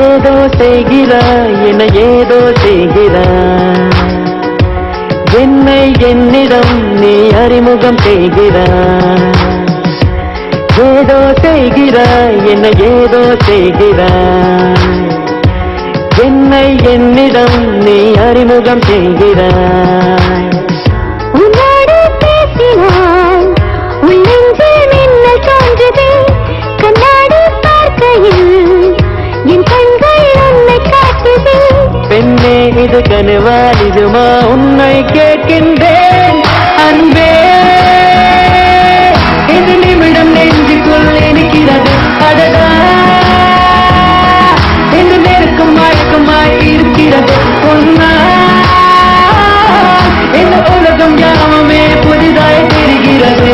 ஏதோ செய்கிறாய் என ஏதோ செய்கிறாய், என்னை என்னிடம் நீ அறிமுகம் செய்கிறாய். ஏதோ செய்கிறாய் என ஏதோ செய்கிறாய், என்னை என்னிடம் நீ அறிமுகம் செய்கிறாய். உன்னோடு பேசினாய் உன் நெஞ்சில் மின்னல் தோன்றுதே, கண்ணாடி பார்க்கையில் என் கண்கள் உன்னை காட்டுதே. பெண்ணே இது கனவா நிஜமா உன்னை கேட்கின்றேன் அன்பே. இது நிமிடம் நெஞ்சுக்குள் இருக்கிறது அடடா, என்று நெருக்கம் மயக்கமாய் இருக்கிறது உன்னா. இந்த உலகம் யாவுமே புதிதாய் தெரிகிறது.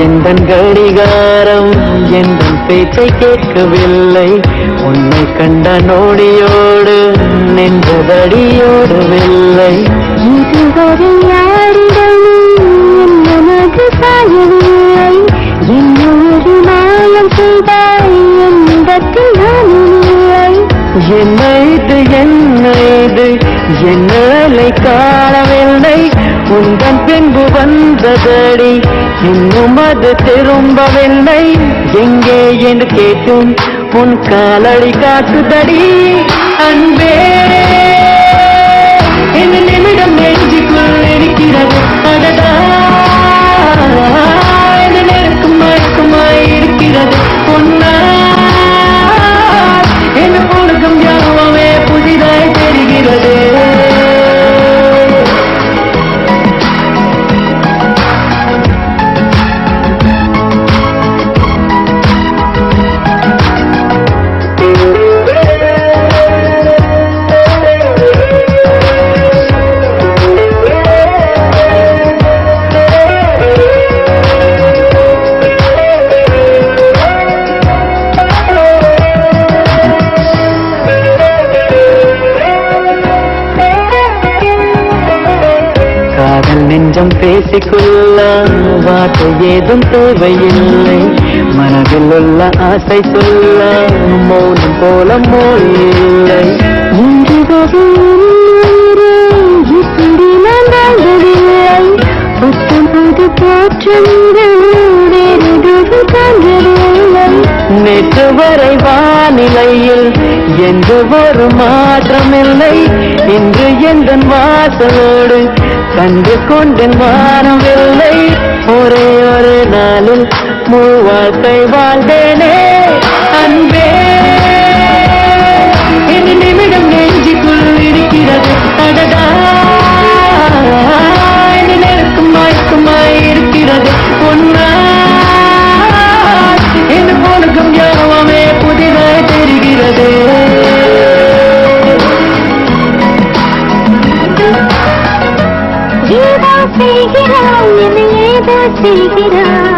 எந்தன் கடிகாரம் எந்தன் பேச்சை கேட்கவில்லை, உன்னை கண்ட நோடியோடு நின்றதடியோடவில்லை. இதுவரை யாரிடம் என் மனது சாயவில்லை, என்னொரு நாளம் செய்தாய் என்னிடத்தில் நான் இல்லை. என்ன இது என்னலை காணவில்லை, உந்தன் பின்பு வந்ததடி இன்னும் அது திரும்பவில்லை. எங்கே என்று கேட்டும் உன் காலடி காட்டுதடி அன்பே. இந்த நிமிடம் நெஞ்சுக்குள் இருக்கிறது அடடா, இந்த நெருக்கம் மயக்கமாய் இருக்கிறது பொன்னா. இந்த உலகம் யாவே புதிதாய் தெரிகிறது. நெஞ்சம் பேசிக்கொள்ள வார்த்தை ஏதும் தேவையில்லை, மனதில் உள்ள ஆசை சொல்ல மௌனம் போல மொழி இல்லை. இன்று வரை இப்படி நான் வாழ்ந்ததில்லை, புத்தம் புது தோற்றங்கள் வேறொரு காண்கிறதில்லை. நேற்று வரை வானிலையில் எந்த ஒரு மாற்றமில்லை, இன்று எந்த வாசலோடு கண்டு கொண்டேன் வானவில்லை. ஒரே ஒரு நாளில் மூவாழ்க்கை வாழ்ந்தேனே அன்பே. இந்த நிமிடம் நெஞ்சுக்குள் இருக்கிறது அடடா, இந்த நெருக்கம் மயக்கமாய் இருக்கிறது பொன்னா. இந்த உலகம் யாவே புதிதாய் தெரிகிறது. ஏதோ செய்கிறாய் என்னை ஏதோ செய்கிறாய்,